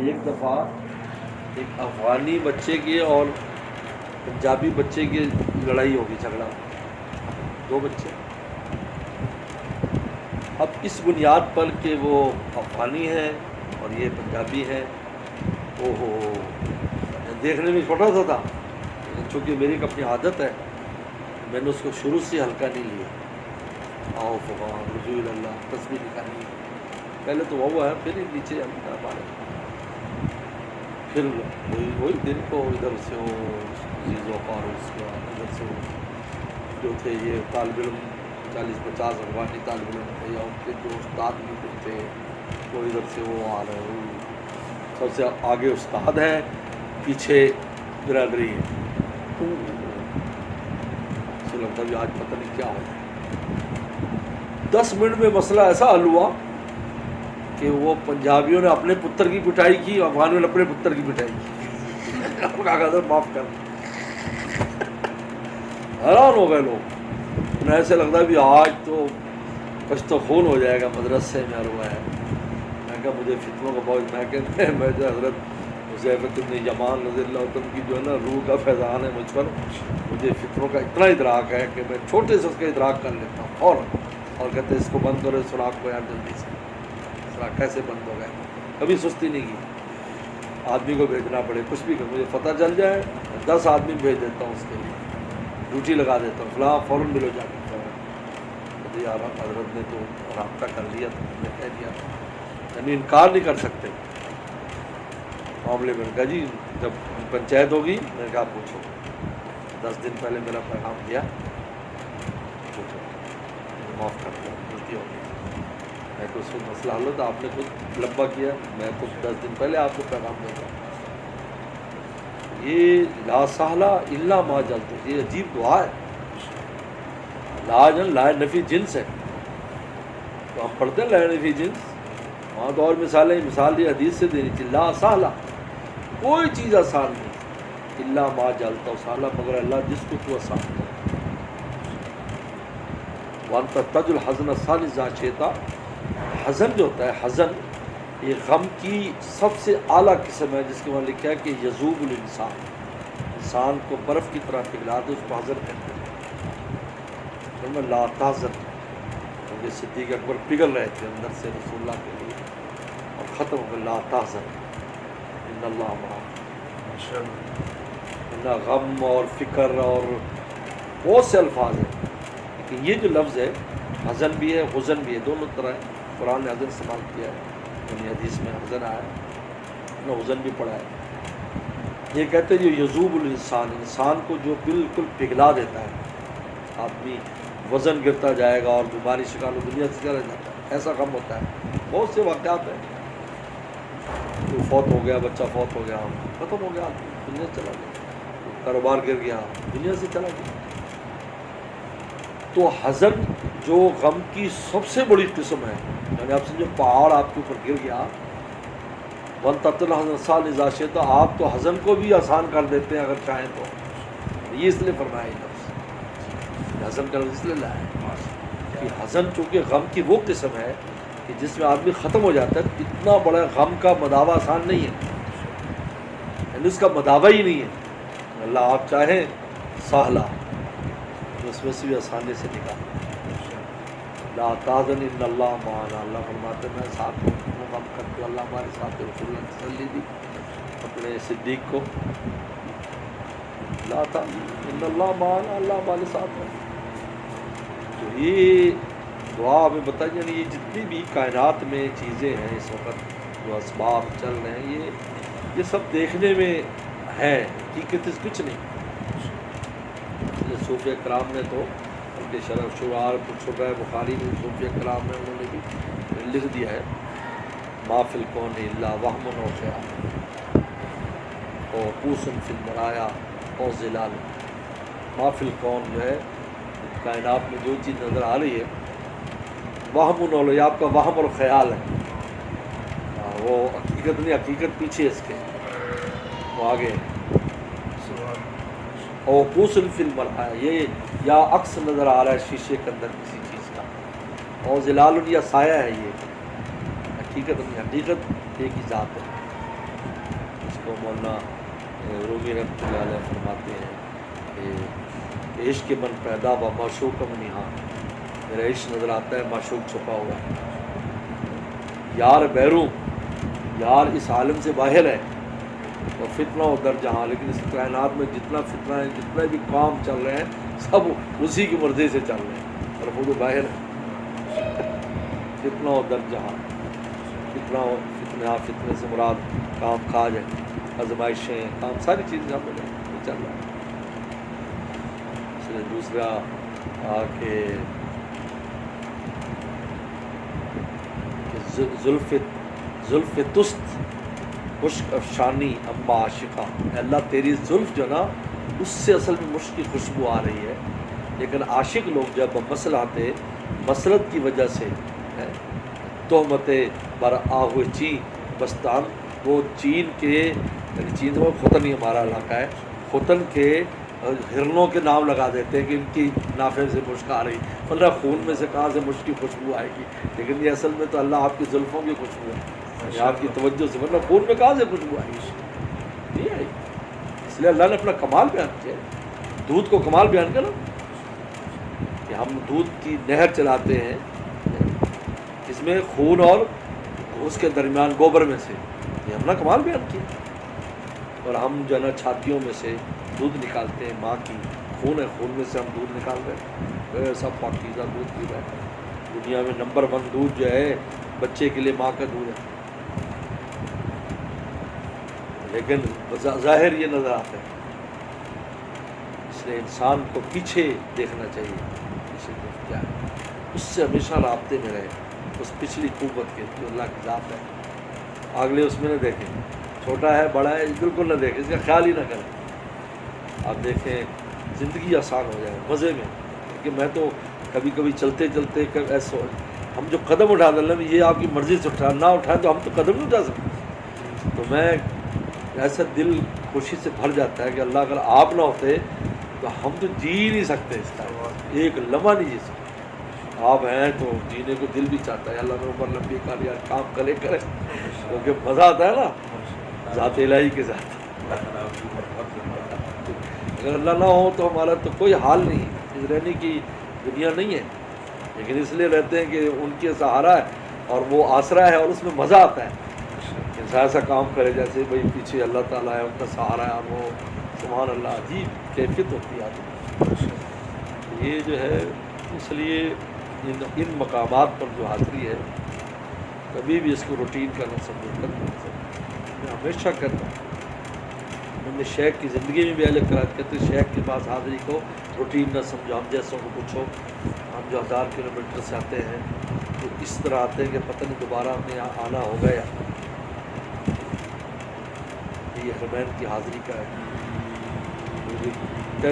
ایک دفعہ ایک افغانی بچے کی اور پنجابی بچے کی لڑائی ہوگی، جھگڑا، دو بچے. اب اس بنیاد پر کہ وہ افغانی ہیں اور یہ پنجابی ہیں، او ہو دیکھنے میں چھوٹا سا تھا، لیکن چونکہ میری ایک اپنی عادت ہے میں نے اس کو شروع سے ہلکا نہیں لیا. آؤ فقام رجوع اللہ، تصویر نکالنی پہلے تو وہ ہے، پھر نیچے ہم مارے، پھر وہی دن کو ادھر سے وہ عزیز و فاروق کا، ادھر سے جو تھے یہ طالب علم 40-50 افغانی طالب علم تھے، یا ان کے جو استاد بھی کچھ تھے، وہ ادھر سے وہ آ رہے ہیں. سب سے آگے استاد ہیں، پیچھے برادری ہے. اسے لگتا بھی آج پتہ نہیں کیا ہو. 10 منٹ میں مسئلہ ایسا حل ہوا کہ وہ پنجابیوں نے اپنے پتر کی پٹائی کی، افغانیوں نے اپنے پتر کی پٹائی کی. کہا معاف کر. حیران ہو گئے لوگ. انہیں ایسے لگتا بھی آج تو کچھ تو خون ہو جائے گا مدرسے میں. ہوا ہے میں کہا مجھے فتنوں کا بہت، میں جو حضرت حذیفہ بن یمان رضی اللہ عنہ کی جو ہے نا روح کا فیضان ہے مجھ پر، مجھے فتنوں کا اتنا ادراک ہے کہ میں چھوٹے سے اس کا ادراک کر لیتا ہوں. اور کہتے ہیں اس کو بند کرو سراغ کو یار جلدی سے. سراغ کیسے بند ہو گئے؟ کبھی سستی نہیں کی. آدمی کو بھیجنا پڑے کچھ بھی مجھے پتہ چل جائے 10 آدمی بھیج دیتا ہوں، اس کے لیے ڈیوٹی لگا دیتا ہوں، فلاں فوراً ملو جا کے. یار حضرت نے تو رابطہ کر لیا تو میں نے کہہ دیا، یعنی انکار نہیں کر سکتے معاملے میں. کہا جی جب پنچایت ہوگی میں نے کہا پوچھو، 10 دن پہلے میرا پیغام دیا، پوچھو، معاف کر دیا، غلطی ہو گئی. میں تو اس کو مسئلہ حل ہوتا، آپ نے خود لمبا کیا، میں تو 10 دن پہلے آپ کو پیغام دے دیا. یہ لا سہلا الا ما جلد، یہ عجیب دعا ہے. لا نفی جنس ہے، تو ہم پڑھتے ہیں لا نفی جنس، وہاں تو اور مثالیں، مثال یہ حدیث سے دینی چاہیے. لا سہلا، کوئی چیز آسان نہیں، الا ما جلتا سہلا، مگر اللہ جس کو تو آسان کرے. وانت تج الحزن الثانی اذا شئت، حزن جو ہوتا ہے، حزن یہ غم کی سب سے اعلیٰ قسم ہے، جس کے وہاں لکھا ہے کہ یذوب الانسان، انسان کو برف کی طرح پگھلا دے، اس کو حزن کہتے ہیں. لا تحزن، کیونکہ صدیق اکبر پگھل رہے تھے اندر سے رسول اللہ کے لیے، اور ختم ہو گیا لا تحزن ان اللہ معنا. غم اور فکر اور بہت سے الفاظ ہیں، لیکن یہ جو لفظ ہے حزن بھی ہے حزن بھی ہے، دونوں طرح ہے. قرآن نے حزن استعمال کیا ہے، یعنی حدیث میں حزن آیا ہے، حزن بھی پڑھا ہے. یہ کہتے ہیں جو یذوب الانسان، انسان کو جو بالکل پگھلا دیتا ہے، آدمی وزن گرتا جائے گا اور بیماری شکار دنیا سے چلا جاتا ہے، ایسا غم ہوتا ہے. بہت سے واقعات ہیں، کوئی فوت ہو گیا، بچہ فوت ہو گیا، ختم ہو گیا، دنیا سے چلا گیا، کاروبار گر گیا، دنیا سے چلا گیا. تو حزن جو غم کی سب سے بڑی قسم ہے، یعنی آپ سمجھو پہاڑ آپ کے اوپر گر گیا، وَانْتَطِلْ حَزْنَ الثَّانِ اذَا شِئْتَ، آپ تو حزن کو بھی آسان کر دیتے ہیں اگر چاہیں تو. یہ اس لیے فرمایا یہ لفظ حزن کا لفظ اس لیے لایا ہے کہ حزن چونکہ غم کی وہ قسم ہے کہ جس میں آدمی ختم ہو جاتا ہے. اتنا بڑا غم کا مداوع آسان نہیں ہے، یعنی اس کا مداوع ہی نہیں ہے. اللہ آپ چاہیں سہلا، اس میں سے بھی آسانی سے نکال. لا تحزن ان اللہ معنا، اللہ فرماتے ہیں میں ساتھ ہوں، وہ غم کرتے اللہ ہمارے ساتھ. رسول اللہ نے تسلی دی اپنے صدیق کو، لا تحزن ان اللہ معنا، اللہ ہمارے ساتھ ہے. تو یہ دعا ہمیں بتائی، یعنی یہ جتنی بھی کائنات میں چیزیں ہیں اس وقت جو اسباب چل رہے ہیں، یہ سب دیکھنے میں ہے، حقیقت اس کچھ نہیں. صوفیہ کرام نے تو ان کے شرح بخاری میں صوفیہ کرام نے انہوں نے بھی لکھ دیا ہے ما فی الکون الا وہم و خیال اور قوسن فی المرایا اور ظلال. ما فی الکون جو ہے کائنات میں جو چیز نظر آ رہی ہے، وہم و یہ آپ کا وہم اور خیال ہے، وہ حقیقت نہیں، حقیقت پیچھے اس کے، وہ آگے. اور قوسن فی المرایا، یہ یا عکس نظر آ رہا ہے شیشے کے اندر کسی چیز کا، اور ظلال یا سایہ ہے، یہ حقیقت نہیں، حقیقت ایک ہی ذات ہے. اس کو مولانا رومی رحمۃ اللہ علیہ فرماتے ہیں کہ عشق من پیدا و معشوق من یہاں، میرا عشق نظر آتا ہے، معشوق چھپا ہوا ہے، یار بیروں، یار اس عالم سے باہر ہے، اور فتنہ و در جہاں، لیکن اس کائنات میں جتنا فتنہ ہے، جتنے بھی کام چل رہے ہیں سب اسی کی مرضی سے چل رہے ہیں، اور وہ تو باہر ہے۔ فتنہ و در جہاں، فتنے سے مراد کام کاج ہے، آزمائشیں، کام، ساری چیزیں ہم لوگ چل رہا ہے۔ اس لیے دوسرا کہ زلف تست مشک افشانی اما عاشقہ، اللہ تیری زلف جو نا اس سے اصل میں مشک کی خوشبو آ رہی ہے، لیکن عاشق لوگ جب مسلحتے مسلط کی وجہ سے تہمت بر آہو چین بستان، وہ چین کے، یعنی چین تو خوتن ہی ہمارا علاقہ ہے، خوتن کے ہرنوں کے نام لگا دیتے ہیں کہ ان کی نافے سے مشک آ رہی، ورنہ خون میں سے کہاں سے مشک کی خوشبو آئے گی، لیکن یہ اصل میں تو اللہ آپ کی زلفوں کی خوشبو ہے، یہ آپ کی توجہ سے، ورنہ خون میں کہاں سے خوشبو آئے گی، نہیں آئی۔ اس لیے اللہ نے اپنا کمال بیان کیا، دودھ کو کمال بیان کرو کہ ہم دودھ کی نہر چلاتے ہیں، اس میں خون اور اس کے درمیان گوبر میں سے، یہ ہم نے کمال بیان کیا، اور ہم جو ہے نا چھاتیوں میں سے دودھ نکالتے ہیں، ماں کی خون ہے، خون میں سے ہم دودھ نکال رہے ہیں، سب پاکیزہ دودھ پی رہے ہیں، دنیا میں نمبر 1 دودھ جو ہے بچے کے لیے ماں کا دودھ ہے، لیکن ظاہر یہ نظر آتا ہے، اس لیے انسان کو پیچھے دیکھنا چاہیے، پیچھے کیا ہے، اس سے ہمیشہ رابطے میں رہے، اس پچھلی قوت کے جو اللہ کی ذات ہے، اگلے اس میں نہ دیکھیں، چھوٹا ہے بڑا ہے بالکل نہ دیکھیں، اس کا خیال ہی نہ کریں۔ آپ دیکھیں زندگی آسان ہو جائے مزے میں، کہ میں تو کبھی کبھی چلتے چلتے ایسا ہم جو قدم اٹھا دیں یہ آپ کی مرضی سے اٹھا، نہ اٹھائیں تو ہم تو قدم نہیں اٹھا سکتے، تو میں ایسا دل خوشی سے بھر جاتا ہے کہ اللہ اگر آپ نہ ہوتے تو ہم تو جی نہیں سکتے، اس کا ایک لمحہ نہیں جی سکتے، آپ ہیں تو جینے کو دل بھی چاہتا ہے، اللہ نے عمر لمبی کر یا کام کرے کیونکہ مزہ آتا ہے نا ذات الہی کے ساتھ، اگر اللہ نہ ہو تو ہمارا تو کوئی حال نہیں، اس رہنے کی دنیا نہیں ہے، لیکن اس لیے رہتے ہیں کہ ان کے سہارا ہے اور وہ آسرا ہے اور اس میں مزہ آتا ہے، انسان ایسا کام کرے جیسے بھائی پیچھے اللہ تعالیٰ ہے، ان کا سہارا ہے، اور وہ سبحان اللہ عجیب کیفیت ہوتی ہے آدمی، یہ جو ہے اس لیے ان مقامات پر جو حاضری ہے کبھی بھی اس کو روٹین کا نہ سمجھو، میں ہمیشہ کرتا ہوں، میں نے شیخ کی زندگی میں بھی اہل قرات کہتے ہیں شیخ کے پاس حاضری کو روٹین نہ سمجھو، ہم جیسوں کو پوچھو، ہم جو 1000 کلومیٹر سے آتے ہیں تو اس طرح آتے ہیں کہ پتہ نہیں دوبارہ ہمیں یہاں آنا ہوگا یا یہ حرمین کی حاضری کا ہے،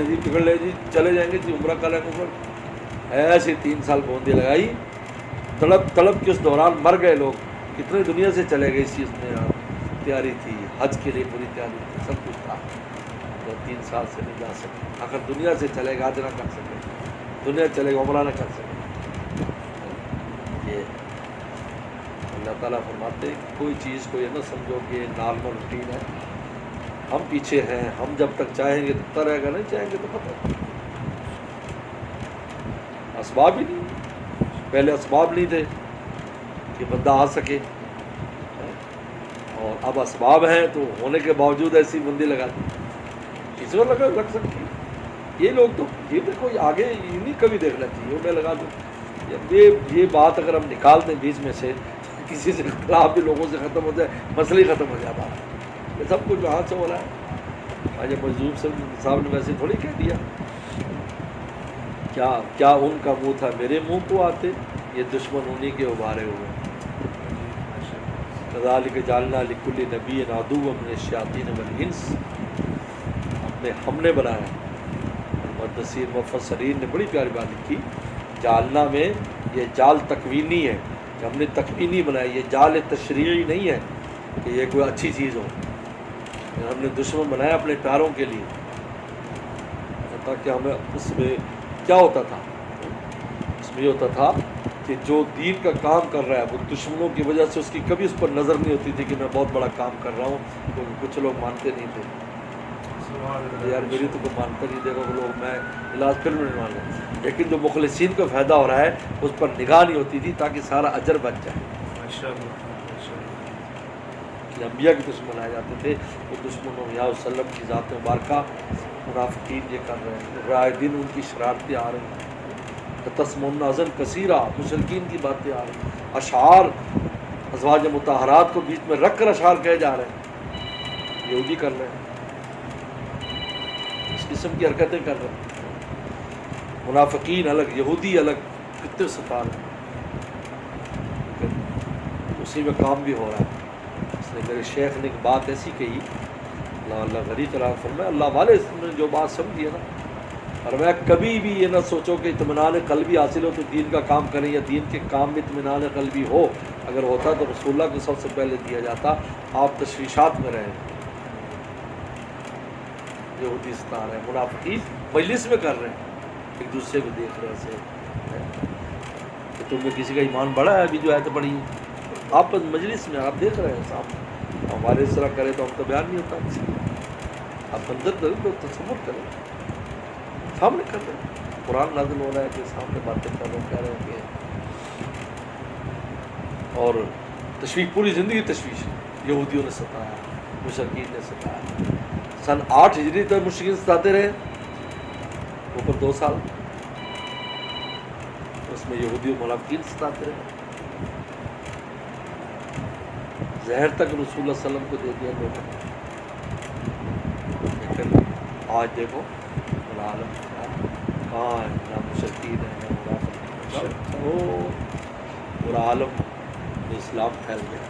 جی پکڑ لے جی چلے جائیں گے جی عمرہ کا لیں عمرہ، ایسے 3 سال بوندی لگائی، طلب کے اس دوران مر گئے لوگ، کتنے دنیا سے چلے گئے، اس چیز میں تیاری تھی، حج کے لیے پوری تیاری تھی، سب کچھ تھا، 2-3 سال سے نہیں جا سکے، آخر دنیا سے چلے گا حج نہ کر سکے، دنیا چلے گا عمرہ نہ کر سکے، یہ اللہ تعالیٰ فرماتے ہیں کہ کوئی چیز کو یہ نہ سمجھو کہ نارمل روٹین ہے، ہم پیچھے ہیں، ہم جب تک چاہیں گے تو رہے گا، نہیں چاہیں گے تو پتہ اسباب ہی نہیں، پہلے اسباب نہیں تھے کہ بندہ آ سکے، اور اب اسباب ہیں تو ہونے کے باوجود ایسی بندی لگا دی، اس میں لگ سکتی ہے، یہ لوگ تو یہ تو کوئی آگے یہ نہیں کبھی دیکھنا چاہیے، میں لگا دوں یہ بات اگر ہم نکال دیں بیچ میں سے، کسی سے اختلاف بھی لوگوں سے ختم ہو جائے، مسئلہ ہی ختم ہو جائے، بات یہ سب کچھ وہاں سے ہو رہا ہے، آج مجذوب صاحب نے ویسے تھوڑی کہہ دیا، کیا ان کا منہ تھا میرے منہ کو آتے، یہ دشمن انہی کے ابھارے ہوئے، کذالک جعلنا لکل نبی عدوا من الشیاطین والانس، ہم نے بنایا، محدثین مفسرین نے بڑی پیاری بات لکھی، جالنا میں یہ جال تکوینی ہے کہ ہم نے تکوینی بنائی، یہ جال تشریعی نہیں ہے کہ یہ کوئی اچھی چیز ہو، ہم نے دشمن بنایا اپنے پیاروں کے لیے، تاکہ ہمیں اس میں کیا ہوتا تھا، اس میں یہ ہوتا تھا کہ جو دین کا کام کر رہا ہے وہ دشمنوں کی وجہ سے اس کی کبھی اس پر نظر نہیں ہوتی تھی کہ میں بہت بڑا کام کر رہا ہوں، کیونکہ کچھ لوگ مانتے نہیں تھے، یار میری تو کوئی مانتا نہیں، دیکھو لوگ میں علاج پھر بھی نہیں مانے، لیکن جو مخلصین کو فائدہ ہو رہا ہے اس پر نگاہ نہیں ہوتی تھی تاکہ سارا اجر بچ جائے۔ کہ انبیاء کے دشمن آئے جاتے تھے، وہ دشمنوں یا وسلم کی ذات مبارکہ منافقین یہ کر رہے ہیں، رائے دن ان کی شرارتیں آ رہی ہیں، تسمون ازن کثیرہ مشرکین کی باتیں آ رہی ہیں، اشعار ازواج مطہرات کو بیچ میں رکھ کر اشعار کہے جا رہے ہیں، یہودی کر رہے ہیں، اس قسم کی حرکتیں کر رہے ہیں، منافقین الگ یہودی الگ، کتنے ستا رہے ہیں، اسی میں کام بھی ہو رہا ہے۔ اس نے میرے شیخ نے ایک بات ایسی کہی، اللہ غریب طرح فرمایا، اللہ والے اس نے جو بات سمجھی ہے نا، اور میں کبھی بھی یہ نہ سوچو کہ اطمینان قلبی حاصل ہو تو دین کا کام کریں، یا دین کے کام میں اطمینان قلبی ہو، اگر ہوتا تو رسول اللہ کو سب سے پہلے دیا جاتا، آپ تشویشات میں رہے، یہودی ستا رہے ہیں، منافقین مجلس میں کر رہے ہیں، ایک دوسرے کو دیکھ رہے ایسے کہ تم میں کسی کا ایمان بڑا ہے، ابھی جو ہے تو بڑی آپ مجلس میں آپ دیکھ رہے ہیں صاحب، ہمارے اس طرح کرے تو ہم تو بیان نہیں ہوتا، آپ منظر کریں تو تصور کریں، سامنے کر رہے ہیں، قرآن نازل ہو رہا ہے کہ سامنے باتیں کر رہے ہیں، کہہ رہے ہیں کہ، اور تشویش پوری زندگی تشویش ہے، یہودیوں نے ستایا، مشرکین نے ستایا، سن 8 ہجری تک مشرکین ستاتے رہے، اوپر 2 سال اس میں یہودی و منافقین ستاتے رہے، زہر تک رسول اللہ صلی اللہ علیہ وسلم کو دے دیا لوگوں نے، لیکن آج دیکھو العالم کہاں ہے، نہ مشرکین ہے نہ منافق، وہ پورا عالم میں اسلام پھیل گیا،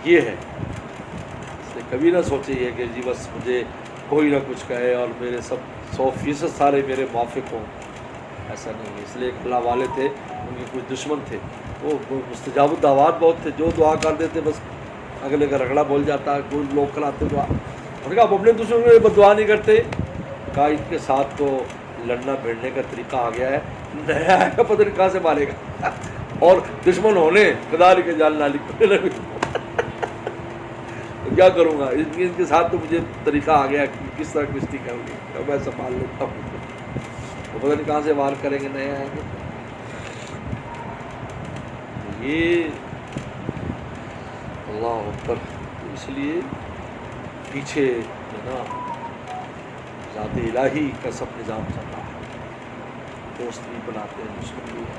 یہ ہے، اس نے کبھی نہ سوچے یہ کہ جی بس مجھے کوئی نہ کچھ کہے اور میرے سب 100% سارے میرے موافق ہوں، ایسا نہیں ہے۔ اس لیے ایک اللہ والے تھے، ان کے کچھ دشمن تھے، وہ مستجاب الدعوات بہت تھے، جو دعا کر دیتے بس اگلے کا رگڑا بول جاتا، کوئی لوگ کراتے دعا، انہوں نے کہا آپ اپنے دشمن کو بد دعا نہیں کرتے، کہا ان کے ساتھ تو لڑنا بھیڑنے کا طریقہ آ گیا ہے، نیا ہے پتہ نہیں کہاں سے مارے گا، اور دشمن ہونے کدال کے جال نالی تو کیا کروں گا، ان کے ساتھ تو مجھے طریقہ آ گیا کہ کس طرح کشتی کروں گی، میں سنبھال لیتا ہوں، وہ پتہ نہیں کہاں سے وار کریں گے، نئے آئیں گے۔ یہ اللہ اکبر، اس لیے پیچھے جو نا ذات الہی کا سب نظام چل رہا ہے، دوست بھی بناتے ہیں، دشمن بھی ہے،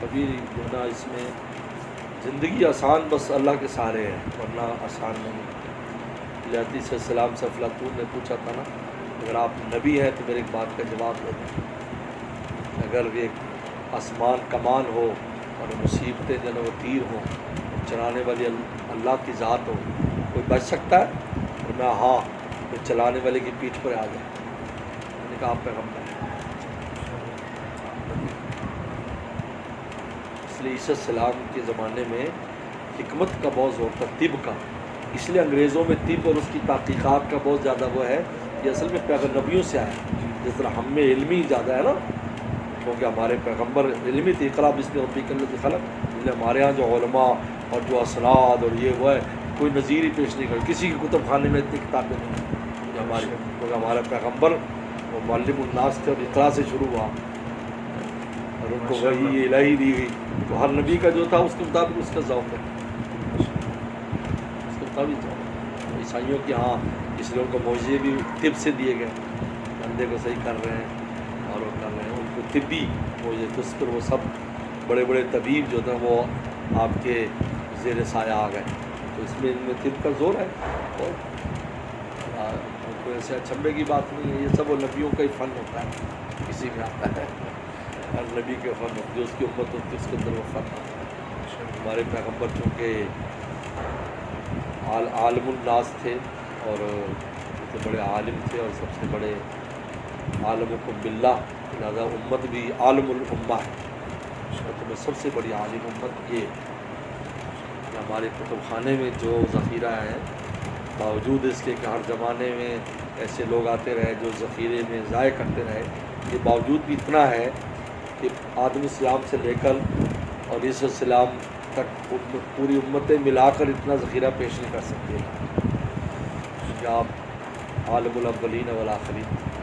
کبھی جو نا اس میں زندگی آسان بس اللہ کے سہارے ہے، ورنہ آسان نہیں۔ علیہ السلام سے افلاطون نے پوچھا تھا نا، اگر آپ نبی ہیں تو میرے ایک بات کا جواب دے دیں، اگر ایک آسمان کمان ہو اور مصیبتیں جو وہ تیر ہوں، چلانے والی اللہ کی ذات ہو، کوئی بچ سکتا ہے؟ اور میں ہاں، تو چلانے والے کی پیٹھ پر آ جائے، میں نے کہا آپ پیغمبر ہیں۔ اس لیے عیسیٰ السلام کے زمانے میں حکمت کا بہت زور تھا، طب کا، اس لیے انگریزوں میں طب اور اس کی تحقیقات کا بہت زیادہ وہ ہے، یہ اصل میں نبیوں سے آیا، جس طرح ہم میں علمی زیادہ ہے نا، کیونکہ ہمارے پیغمبر علمی تھے، اقرا بسم ربک الذی خلق، اس لیے ہمارے ہاں جو علماء اور جو اسناد اور یہ وہ ہے، کوئی نظیر ہی پیش نہیں کر، کسی کے کتب خانے میں اتنی کتابیں نہیں ہیں ہماری، کیونکہ ہمارا پیغمبر وہ معلم الناس تھے، اور اقرا سے شروع ہوا، اور ان کو وحی الہی دی گئی، تو ہر نبی کا جو تھا اس کے مطابق اس کا ذوق ہے، اس کے مطابق ذوق ہے۔ عیسائیوں کے ہاں اس لیے ان کو معجزے بھی طب سے دیے گئے، بندے کو صحیح کر رہے ہیں اور وہ کر رہے ہیں، ان کو طبی معجزے، تو اس پر وہ سب بڑے بڑے طبیب جو تھے وہ آپ کے زیر سایہ آ گئے، تو اس میں ان میں طب کا زور ہے، اور کوئی ایسے اچھمبے کی بات نہیں ہے، یہ سب وہ نبیوں کا ہی فن ہوتا ہے، کسی میں آتا ہے، ہر نبی کے فن ہوتا ہے، جو اس کی امت ہوتی ہے اس کے اندر وہ فن ہوتا ہے۔ ہمارے پیغمبر چونکہ عالم الناس تھے، اور سب سے بڑے عالم تھے، اور سب سے بڑے عالمکم باللہ، لہٰذا امت بھی عالم الامہ ہے، تو میں سب سے بڑی عالم امت یہ کہ ہمارے کتب خانے میں جو ذخیرہ ہے، باوجود اس کے کہ ہر زمانے میں ایسے لوگ آتے رہے جو ذخیرے میں ضائع کرتے رہے، یہ باوجود بھی اتنا ہے کہ آدم السلام سے لے کر اور عیسی السلام تک پوری امتیں ملا کر اتنا ذخیرہ پیش نہیں کر سکتی کہ آپ عالم الاولین والآخرین.